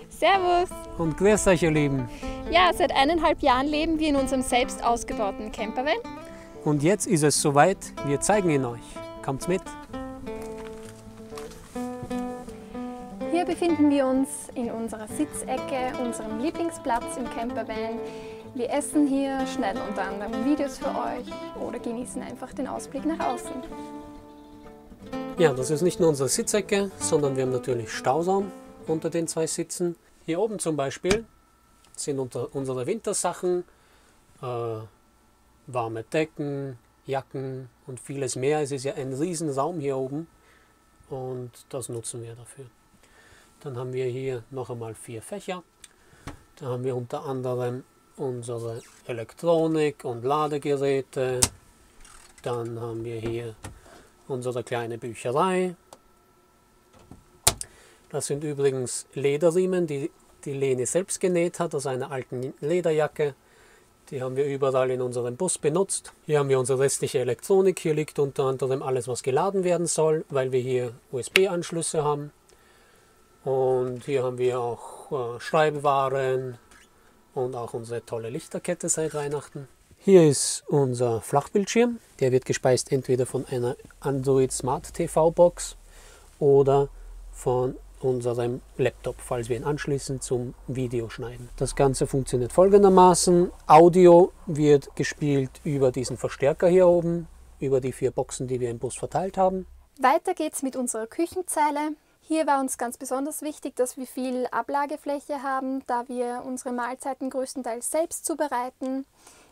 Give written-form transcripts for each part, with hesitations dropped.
Servus! Und grüß euch, ihr Lieben. Ja, seit 1,5 Jahren leben wir in unserem selbst ausgebauten Campervan. Und jetzt ist es soweit, wir zeigen ihn euch. Kommt's mit! Hier befinden wir uns in unserer Sitzecke, unserem Lieblingsplatz im Campervan. Wir essen hier, schneiden unter anderem Videos für euch oder genießen einfach den Ausblick nach außen. Ja, das ist nicht nur unsere Sitzecke, sondern wir haben natürlich Stauraum unter den 2 Sitzen. Hier oben zum Beispiel sind unsere Wintersachen, warme Decken, Jacken und vieles mehr. Es ist ja ein riesen Raum hier oben und das nutzen wir dafür. Dann haben wir hier noch einmal 4 Fächer. Da haben wir unter anderem unsere Elektronik und Ladegeräte. Dann haben wir hier unsere kleine Bücherei. Das sind übrigens Lederriemen, die Leni selbst genäht hat aus einer alten Lederjacke. Die haben wir überall in unserem Bus benutzt. Hier haben wir unsere restliche Elektronik. Hier liegt unter anderem alles, was geladen werden soll, weil wir hier USB-Anschlüsse haben. Und hier haben wir auch Schreibwaren und auch unsere tolle Lichterkette seit Weihnachten. Hier ist unser Flachbildschirm. Der wird gespeist entweder von einer Android Smart TV Box oder von unserem Laptop, falls wir ihn anschließen zum Videoschneiden. Das Ganze funktioniert folgendermaßen. Audio wird gespielt über diesen Verstärker hier oben, über die 4 Boxen, die wir im Bus verteilt haben. Weiter geht's mit unserer Küchenzeile. Hier war uns ganz besonders wichtig, dass wir viel Ablagefläche haben, da wir unsere Mahlzeiten größtenteils selbst zubereiten.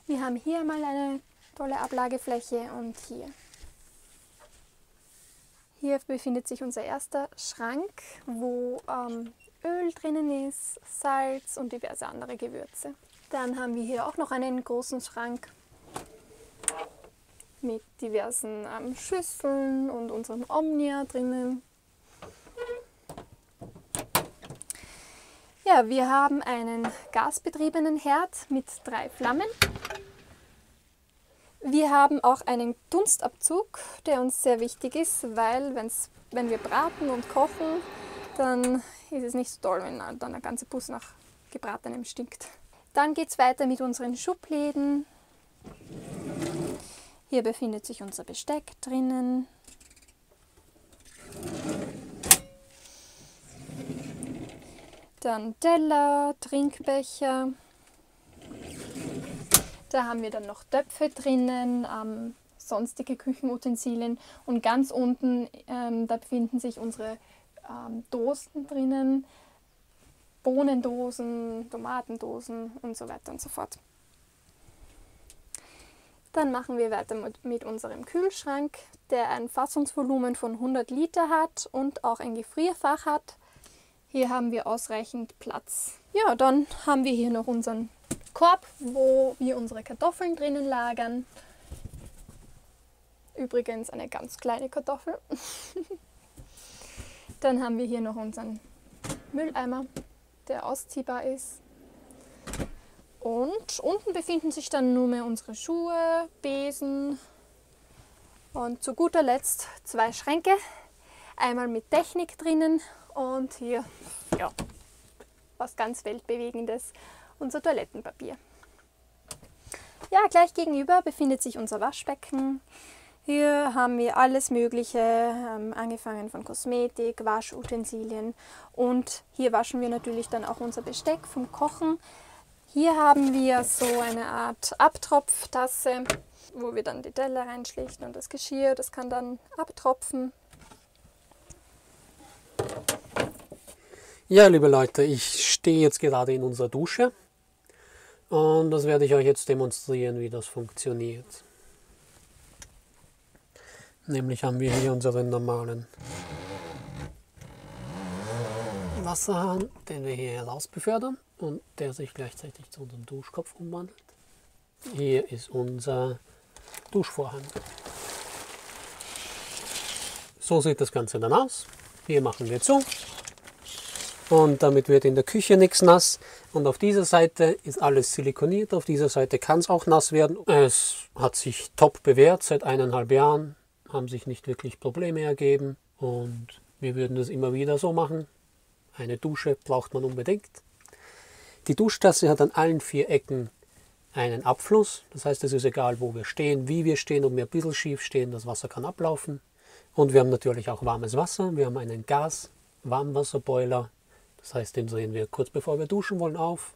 Wir haben hier mal eine tolle Ablagefläche und hier. Hier befindet sich unser erster Schrank, wo Öl drinnen ist, Salz und diverse andere Gewürze. Dann haben wir hier auch noch einen großen Schrank mit diversen Schüsseln und unserem Omnia drinnen. Ja, wir haben einen gasbetriebenen Herd mit 3 Flammen. Wir haben auch einen Dunstabzug, der uns sehr wichtig ist, weil wenn wir braten und kochen, dann ist es nicht so toll, wenn dann der ganze Bus nach Gebratenem stinkt. Dann geht es weiter mit unseren Schubläden. Hier befindet sich unser Besteck drinnen. Dann Teller, Trinkbecher. Da haben wir dann noch Töpfe drinnen, sonstige Küchenutensilien und ganz unten da befinden sich unsere Dosen drinnen, Bohnendosen, Tomatendosen und so weiter und so fort. Dann machen wir weiter mit unserem Kühlschrank, der ein Fassungsvolumen von 100 Liter hat und auch ein Gefrierfach hat. Hier haben wir ausreichend Platz. Ja, dann haben wir hier noch unseren Korb, wo wir unsere Kartoffeln drinnen lagern. Übrigens eine ganz kleine Kartoffel. Dann haben wir hier noch unseren Mülleimer, der ausziehbar ist. Und unten befinden sich dann nur mehr unsere Schuhe, Besen und zu guter Letzt 2 Schränke. Einmal mit Technik drinnen und hier, ja, was ganz Weltbewegendes, unser Toilettenpapier. Ja, gleich gegenüber befindet sich unser Waschbecken. Hier haben wir alles Mögliche, angefangen von Kosmetik, Waschutensilien und hier waschen wir natürlich dann auch unser Besteck vom Kochen. Hier haben wir so eine Art Abtropftasse, wo wir dann die Teller reinschlichten und das Geschirr, das kann dann abtropfen. Ja, liebe Leute, ich stehe jetzt gerade in unserer Dusche und das werde ich euch jetzt demonstrieren, wie das funktioniert. Nämlich haben wir hier unseren normalen Wasserhahn, den wir hier heraus befördern und der sich gleichzeitig zu unserem Duschkopf umwandelt. Hier ist unser Duschvorhang. So sieht das Ganze dann aus. Hier machen wir zu. Und damit wird in der Küche nichts nass. Und auf dieser Seite ist alles silikoniert. Auf dieser Seite kann es auch nass werden. Es hat sich top bewährt. Seit 1,5 Jahren haben sich nicht wirklich Probleme ergeben. Und wir würden das immer wieder so machen. eine Dusche braucht man unbedingt. Die Duschtasse hat an allen 4 Ecken einen Abfluss. Das heißt, es ist egal, wo wir stehen, wie wir stehen, ob wir ein bisschen schief stehen, das Wasser kann ablaufen. Und wir haben natürlich auch warmes Wasser. Wir haben einen Gas-Warmwasserboiler. Das heißt, den drehen wir kurz bevor wir duschen wollen auf.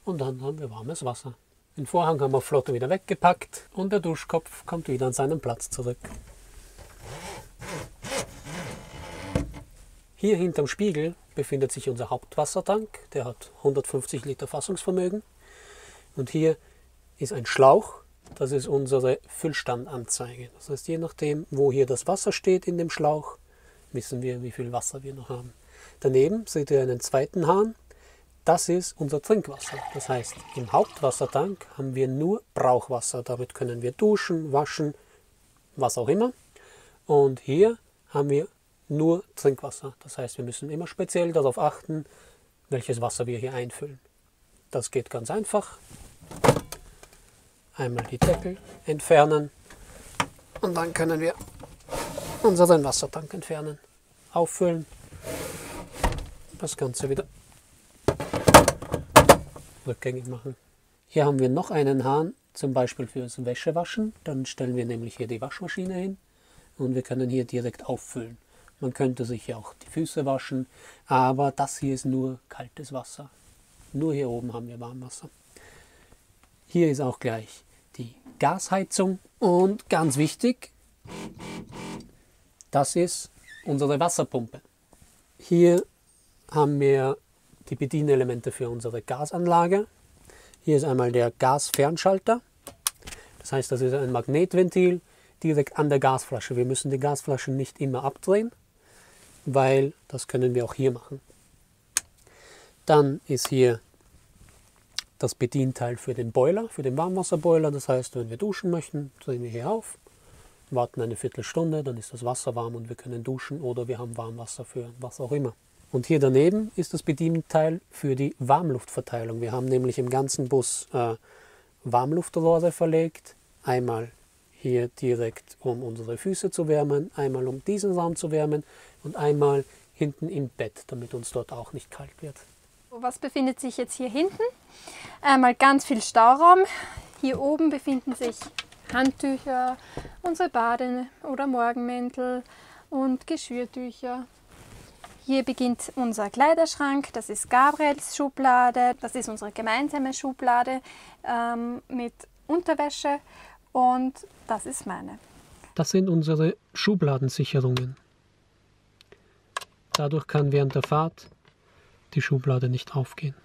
Und dann haben wir warmes Wasser. Den Vorhang haben wir flott wieder weggepackt und der Duschkopf kommt wieder an seinen Platz zurück. Hier hinterm Spiegel befindet sich unser Hauptwassertank. Der hat 150 Liter Fassungsvermögen. Und hier ist ein Schlauch. Das ist unsere Füllstandanzeige. Das heißt, je nachdem, wo hier das Wasser steht in dem Schlauch, wissen wir, wie viel Wasser wir noch haben. Daneben seht ihr einen zweiten Hahn. Das ist unser Trinkwasser. Das heißt, im Hauptwassertank haben wir nur Brauchwasser. Damit können wir duschen, waschen, was auch immer. Und hier haben wir nur Trinkwasser. Das heißt, wir müssen immer speziell darauf achten, welches Wasser wir hier einfüllen. Das geht ganz einfach. Einmal die Deckel entfernen und dann können wir unseren Wassertank entfernen, auffüllen, das Ganze wieder rückgängig machen. Hier haben wir noch einen Hahn, zum Beispiel fürs Wäschewaschen. Dann stellen wir nämlich hier die Waschmaschine hin und wir können hier direkt auffüllen. Man könnte sich hier auch die Füße waschen, aber das hier ist nur kaltes Wasser. Nur hier oben haben wir Warmwasser. Hier ist auch gleich die Gasheizung und ganz wichtig, das ist unsere Wasserpumpe. Hier haben wir die Bedienelemente für unsere Gasanlage. Hier ist einmal der Gasfernschalter. Das heißt, das ist ein Magnetventil direkt an der Gasflasche. Wir müssen die Gasflasche nicht immer abdrehen, weil das können wir auch hier machen. Dann ist hier das Bedienteil für den Boiler, für den Warmwasserboiler. Das heißt, wenn wir duschen möchten, drehen wir hier auf, warten eine Viertelstunde, dann ist das Wasser warm und wir können duschen oder wir haben Warmwasser für was auch immer. Und hier daneben ist das Bedienteil für die Warmluftverteilung. Wir haben nämlich im ganzen Bus Warmluftrohre verlegt. Einmal hier direkt, um unsere Füße zu wärmen, einmal um diesen Raum zu wärmen und einmal hinten im Bett, damit uns dort auch nicht kalt wird. Was befindet sich jetzt hier hinten? Einmal ganz viel Stauraum. Hier oben befinden sich Handtücher, unsere Bade- oder Morgenmäntel und Geschirrtücher. Hier beginnt unser Kleiderschrank, das ist Gabriels Schublade, das ist unsere gemeinsame Schublade mit Unterwäsche und das ist meine. Das sind unsere Schubladensicherungen. Dadurch kann während der Fahrt die Schublade nicht aufgehen.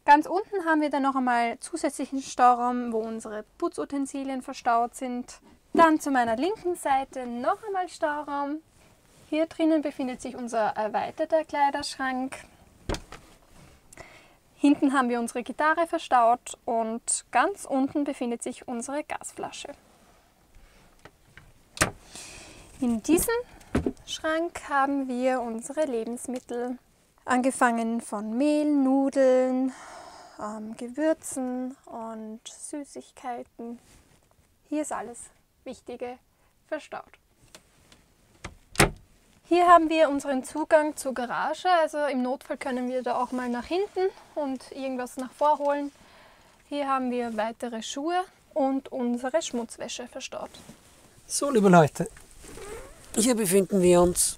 Ganz unten haben wir dann noch einmal zusätzlichen Stauraum, wo unsere Putzutensilien verstaut sind. Dann zu meiner linken Seite noch einmal Stauraum. Hier drinnen befindet sich unser erweiterter Kleiderschrank. Hinten haben wir unsere Gitarre verstaut und ganz unten befindet sich unsere Gasflasche. In diesem Schrank haben wir unsere Lebensmittel, angefangen von Mehl, Nudeln, Gewürzen und Süßigkeiten. Hier ist alles Wichtige verstaut. Hier haben wir unseren Zugang zur Garage, also im Notfall können wir da auch mal nach hinten und irgendwas nach vorholen. Hier haben wir weitere Schuhe und unsere Schmutzwäsche verstaut. So, liebe Leute, hier befinden wir uns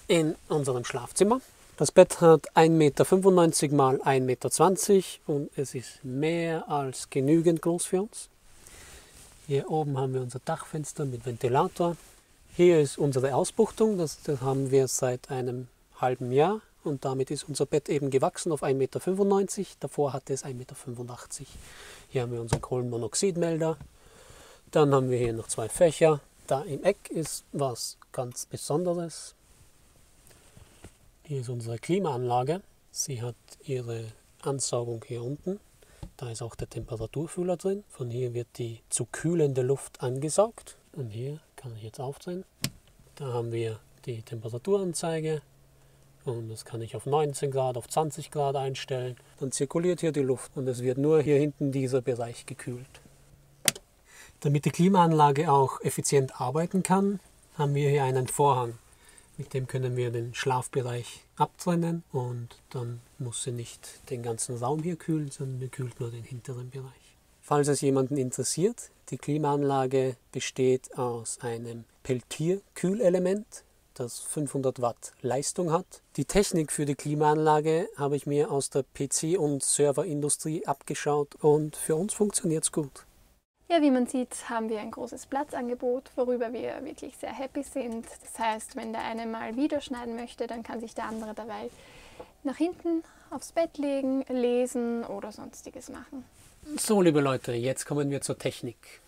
in unserem Schlafzimmer. Das Bett hat 1,95 m x 1,20 m und es ist mehr als genügend groß für uns. Hier oben haben wir unser Dachfenster mit Ventilator. Hier ist unsere Ausbuchtung, das haben wir seit einem halben Jahr und damit ist unser Bett eben gewachsen auf 1,95 m. Davor hatte es 1,85 m. Hier haben wir unseren Kohlenmonoxidmelder. Dann haben wir hier noch 2 Fächer. Da im Eck ist was ganz Besonderes. Hier ist unsere Klimaanlage. Sie hat ihre Ansaugung hier unten. Da ist auch der Temperaturfühler drin. Von hier wird die zu kühlende Luft angesaugt. Und hier kann ich jetzt aufdrehen. Da haben wir die Temperaturanzeige. Und das kann ich auf 19 Grad, auf 20 Grad einstellen. Dann zirkuliert hier die Luft und es wird nur hier hinten dieser Bereich gekühlt. Damit die Klimaanlage auch effizient arbeiten kann, haben wir hier einen Vorhang. Mit dem können wir den Schlafbereich abtrennen und dann muss sie nicht den ganzen Raum hier kühlen, sondern sie kühlt nur den hinteren Bereich. Falls es jemanden interessiert, die Klimaanlage besteht aus einem Peltier-Kühlelement, das 500 Watt Leistung hat. Die Technik für die Klimaanlage habe ich mir aus der PC- und Serverindustrie abgeschaut und für uns funktioniert es gut. Ja, wie man sieht, haben wir ein großes Platzangebot, worüber wir wirklich sehr happy sind. Das heißt, wenn der eine mal Video schneiden möchte, dann kann sich der andere dabei nach hinten aufs Bett legen, lesen oder sonstiges machen. So, liebe Leute, jetzt kommen wir zur Technik.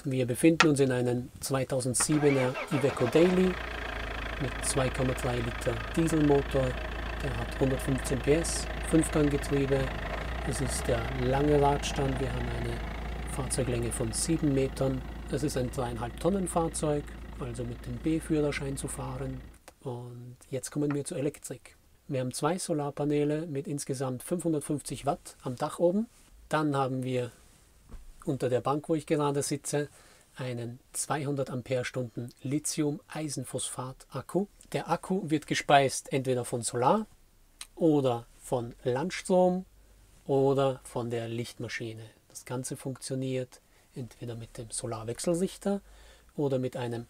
Wir befinden uns in einem 2007er Iveco Daily mit 2,3 Liter Dieselmotor. Der hat 115 PS, 5-Gang-Getriebe. Es ist der lange Radstand. Wir haben eine Fahrzeuglänge von 7 Metern. Es ist ein 3,5 Tonnen Fahrzeug, also mit dem B-Führerschein zu fahren. Und jetzt kommen wir zur Elektrik. Wir haben 2 Solarpaneele mit insgesamt 550 Watt am Dach oben. Dann haben wir unter der Bank, wo ich gerade sitze, einen 200 Ampere-Stunden Lithium-Eisenphosphat-Akku. Der Akku wird gespeist entweder von Solar oder von Landstrom oder von der Lichtmaschine. Das Ganze funktioniert entweder mit dem Solarwechselrichter oder mit einem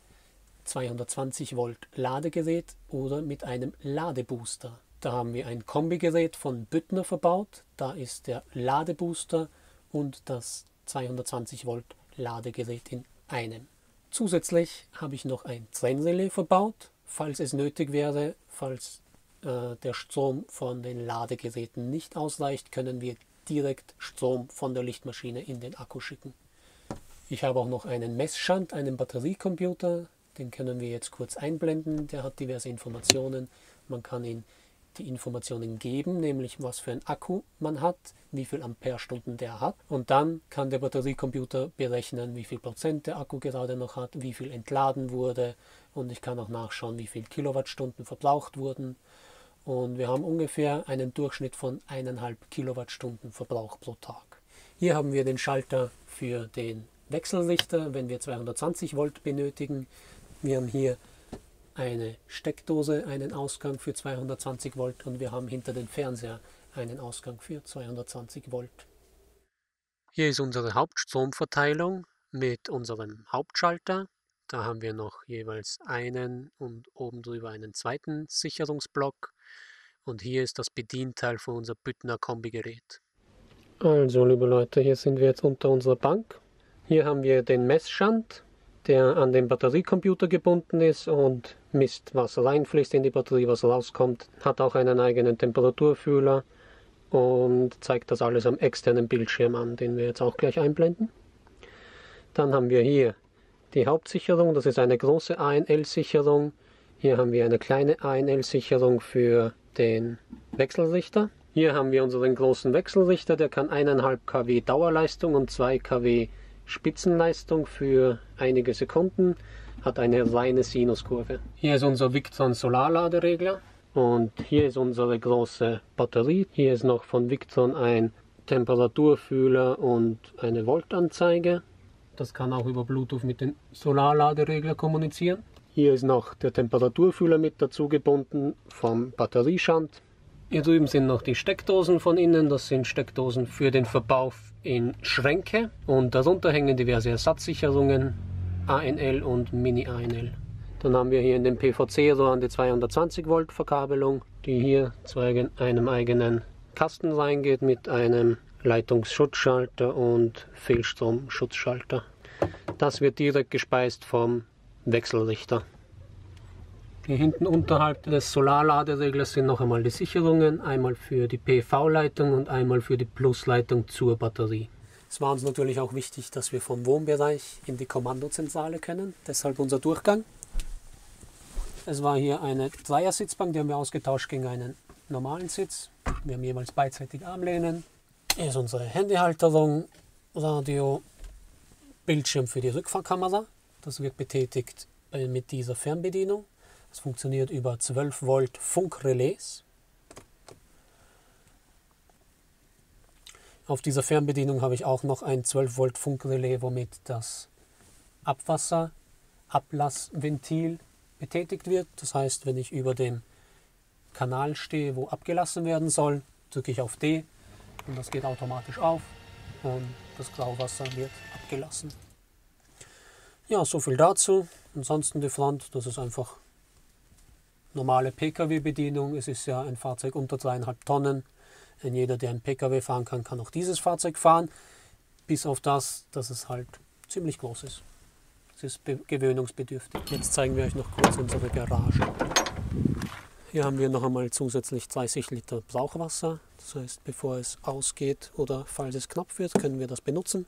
220 Volt Ladegerät oder mit einem Ladebooster. Da haben wir ein Kombigerät von Büttner verbaut. Da ist der Ladebooster und das 220 Volt Ladegerät in einem. Zusätzlich habe ich noch ein Trennrelais verbaut, falls es nötig wäre, falls der Strom von den Ladegeräten nicht ausreicht, können wir direkt Strom von der Lichtmaschine in den Akku schicken. Ich habe auch noch einen Messschand, einen Batteriecomputer, den können wir jetzt kurz einblenden. Der hat diverse Informationen. Man kann ihn die Informationen geben, nämlich was für einen Akku man hat, wie viel Amperestunden der hat. Und dann kann der Batteriecomputer berechnen, wie viel Prozent der Akku gerade noch hat, wie viel entladen wurde. Und ich kann auch nachschauen, wie viel Kilowattstunden verbraucht wurden. Und wir haben ungefähr einen Durchschnitt von 1,5 Kilowattstunden Verbrauch pro Tag. Hier haben wir den Schalter für den Wechselrichter, wenn wir 220 Volt benötigen. Wir haben hier eine Steckdose, einen Ausgang für 220 Volt und wir haben hinter den Fernseher einen Ausgang für 220 Volt. Hier ist unsere Hauptstromverteilung mit unserem Hauptschalter. Da haben wir noch jeweils einen und oben drüber einen zweiten Sicherungsblock. Und hier ist das Bedienteil für unser Büttner Kombigerät. Also, liebe Leute, hier sind wir jetzt unter unserer Bank. Hier haben wir den Messschand, der an den Batteriecomputer gebunden ist und misst, was reinfließt in die Batterie, was rauskommt. Hat auch einen eigenen Temperaturfühler und zeigt das alles am externen Bildschirm an, den wir jetzt auch gleich einblenden. Dann haben wir hier die Hauptsicherung, das ist eine große ANL-Sicherung. Hier haben wir eine kleine ANL-Sicherung für den Wechselrichter. Hier haben wir unseren großen Wechselrichter, der kann 1,5 kW Dauerleistung und 2 kW Spitzenleistung für einige Sekunden, hat eine reine Sinuskurve. Hier ist unser Victron Solarladeregler und hier ist unsere große Batterie. Hier ist noch von Victron ein Temperaturfühler und eine Voltanzeige. Das kann auch über Bluetooth mit dem Solarladeregler kommunizieren. Hier ist noch der Temperaturfühler mit dazu gebunden vom Batterieschand. Hier drüben sind noch die Steckdosen von innen. Das sind Steckdosen für den Verbau in Schränke. Und darunter hängen diverse Ersatzsicherungen, ANL und Mini-ANL. Dann haben wir hier in dem PVC-Rohr die 220 Volt Verkabelung, die hier zu einem eigenen Kasten reingeht mit einem Leitungsschutzschalter und Fehlstromschutzschalter. Das wird direkt gespeist vom Wechselrichter. Hier hinten unterhalb des Solarladereglers sind noch einmal die Sicherungen, einmal für die PV-Leitung und einmal für die Plusleitung zur Batterie. Es war uns natürlich auch wichtig, dass wir vom Wohnbereich in die Kommandozentrale können, deshalb unser Durchgang. Es war hier eine Dreiersitzbank, die haben wir ausgetauscht gegen einen normalen Sitz. Wir haben jeweils beidseitig Armlehnen. Hier ist unsere Handyhalterung, Radio, Bildschirm für die Rückfahrkamera. Das wird betätigt mit dieser Fernbedienung. Das funktioniert über 12 Volt Funkrelais. Auf dieser Fernbedienung habe ich auch noch ein 12 Volt Funkrelais, womit das Abwasserablassventil betätigt wird. Das heißt, wenn ich über dem Kanal stehe, wo abgelassen werden soll, drücke ich auf D und das geht automatisch auf und das Grauwasser wird abgelassen. Ja, so viel dazu. Ansonsten die Front, das ist einfach normale Pkw-Bedienung. Es ist ja ein Fahrzeug unter 3,5 Tonnen. Denn jeder, der ein Pkw fahren kann, kann auch dieses Fahrzeug fahren. Bis auf das, dass es halt ziemlich groß ist. Es ist gewöhnungsbedürftig. Jetzt zeigen wir euch noch kurz unsere Garage. Hier haben wir noch einmal zusätzlich 30 Liter Brauchwasser. Das heißt, bevor es ausgeht oder falls es knapp wird, können wir das benutzen.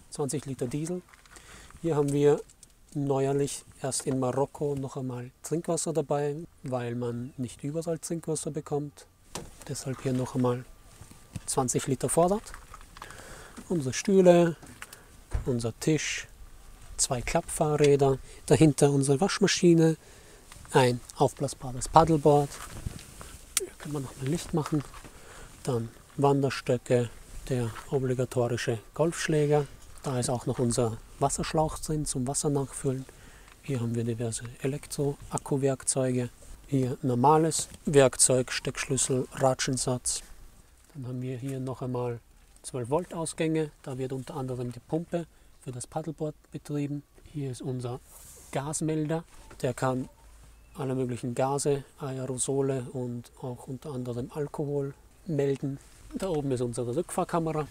20 Liter Diesel. Hier haben wir neuerlich erst in Marokko noch einmal Trinkwasser dabei, weil man nicht überall Trinkwasser bekommt. Deshalb hier noch einmal 20 Liter Vorrat. Unsere Stühle, unser Tisch, 2 Klappfahrräder, dahinter unsere Waschmaschine, ein aufblasbares Paddleboard. Hier kann man noch mal Licht machen. Dann Wanderstöcke, der obligatorische Golfschläger. Da ist auch noch unser Wasserschlauch drin zum Wasser nachfüllen. Hier haben wir diverse Elektro-Akku-Werkzeuge. Hier normales Werkzeug, Steckschlüssel, Ratschensatz. Dann haben wir hier noch einmal 12 Volt Ausgänge. Da wird unter anderem die Pumpe für das Paddleboard betrieben. Hier ist unser Gasmelder. Der kann alle möglichen Gase, Aerosole und auch unter anderem Alkohol melden. Da oben ist unsere Rückfahrkamera.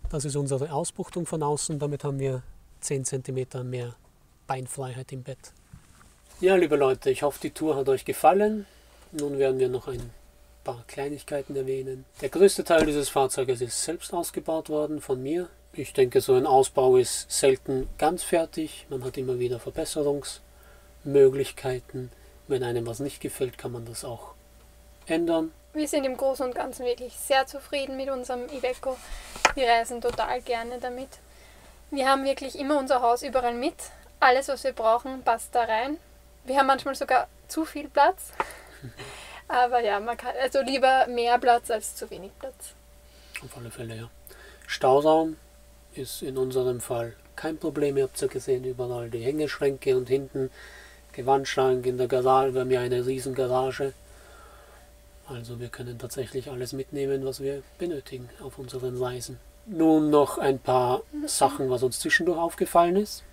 Das ist unsere Ausbuchtung von außen. Damit haben wir 10 cm mehr Beinfreiheit im Bett. Ja, liebe Leute, ich hoffe, die Tour hat euch gefallen. Nun werden wir noch ein paar Kleinigkeiten erwähnen. Der größte Teil dieses Fahrzeuges ist selbst ausgebaut worden von mir. Ich denke, so ein Ausbau ist selten ganz fertig. Man hat immer wieder Verbesserungsmöglichkeiten. Wenn einem was nicht gefällt, kann man das auch ändern. Wir sind im Großen und Ganzen wirklich sehr zufrieden mit unserem Iveco. Wir reisen total gerne damit. Wir haben wirklich immer unser Haus überall mit. Alles, was wir brauchen, passt da rein. Wir haben manchmal sogar zu viel Platz. Aber ja, man kann also lieber mehr Platz als zu wenig Platz. Auf alle Fälle, ja. Stauraum ist in unserem Fall kein Problem. Ihr habt ja gesehen, überall die Hängeschränke und hinten Gewandschrank in der Garage. Wir haben ja eine riesen Garage. Also wir können tatsächlich alles mitnehmen, was wir benötigen auf unseren Reisen. Nun noch ein paar Sachen, was uns zwischendurch aufgefallen ist.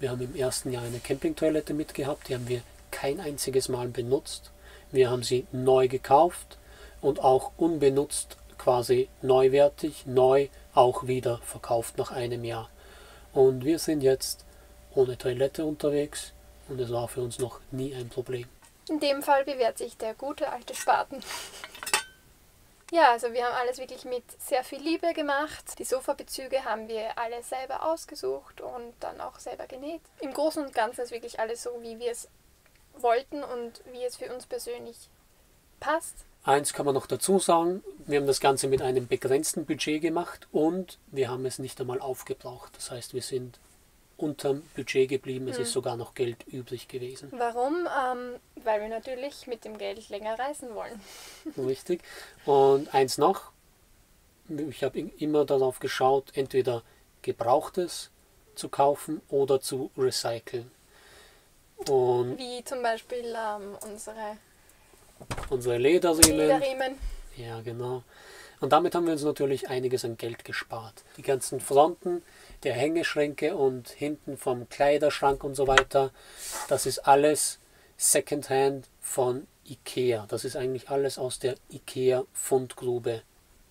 Wir haben im ersten Jahr eine Campingtoilette mitgehabt, die haben wir kein einziges Mal benutzt. Wir haben sie neu gekauft und auch unbenutzt, quasi neuwertig, neu auch wieder verkauft nach einem Jahr. Und wir sind jetzt ohne Toilette unterwegs und es war für uns noch nie ein Problem. In dem Fall bewährt sich der gute alte Spaten. Ja, also wir haben alles wirklich mit sehr viel Liebe gemacht. Die Sofabezüge haben wir alle selber ausgesucht und dann auch selber genäht. Im Großen und Ganzen ist wirklich alles so, wie wir es wollten und wie es für uns persönlich passt. Eins kann man noch dazu sagen, wir haben das Ganze mit einem begrenzten Budget gemacht und wir haben es nicht einmal aufgebraucht. Das heißt, wir sind unterm Budget geblieben, es ist sogar noch Geld übrig gewesen. Warum? Weil wir natürlich mit dem Geld länger reisen wollen. Richtig. Und eins noch, ich habe immer darauf geschaut, entweder Gebrauchtes zu kaufen oder zu recyceln. Und wie zum Beispiel unsere Lederriemen. Lederriemen. Ja, genau. Und damit haben wir uns natürlich einiges an Geld gespart. Die ganzen Fronten der Hängeschränke und hinten vom Kleiderschrank und so weiter, das ist alles Secondhand von Ikea. Das ist eigentlich alles aus der Ikea Fundgrube.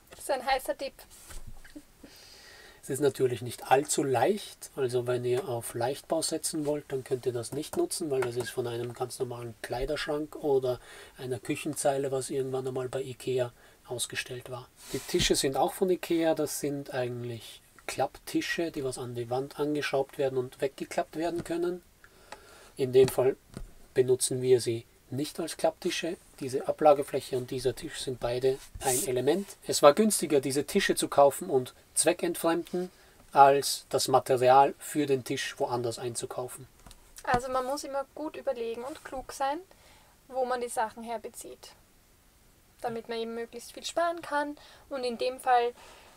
Das ist ein heißer Tipp. Es ist natürlich nicht allzu leicht, also wenn ihr auf Leichtbau setzen wollt, dann könnt ihr das nicht nutzen, weil das ist von einem ganz normalen Kleiderschrank oder einer Küchenzeile, was irgendwann einmal bei Ikea ausgestellt war. Die Tische sind auch von Ikea, das sind eigentlich Klapptische, die was an die Wand angeschraubt werden und weggeklappt werden können. In dem Fall benutzen wir sie nicht als Klapptische. Diese Ablagefläche und dieser Tisch sind beide ein Element. Es war günstiger, diese Tische zu kaufen und zweckentfremden, als das Material für den Tisch woanders einzukaufen. Also man muss immer gut überlegen und klug sein, wo man die Sachen herbezieht, damit man eben möglichst viel sparen kann und in dem Fall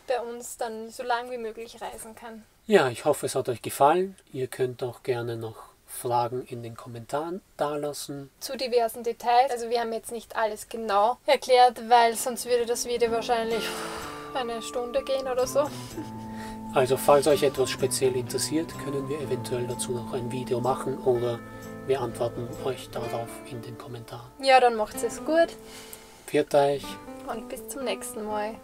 bei uns dann so lange wie möglich reisen kann. Ja, ich hoffe, es hat euch gefallen. Ihr könnt auch gerne noch Fragen in den Kommentaren dalassen. Zu diversen Details. Also wir haben jetzt nicht alles genau erklärt, weil sonst würde das Video wahrscheinlich eine Stunde gehen oder so. Also falls euch etwas speziell interessiert, können wir eventuell dazu noch ein Video machen oder wir antworten euch darauf in den Kommentaren. Ja, dann macht es gut Pfiat euch! und bis zum nächsten Mal.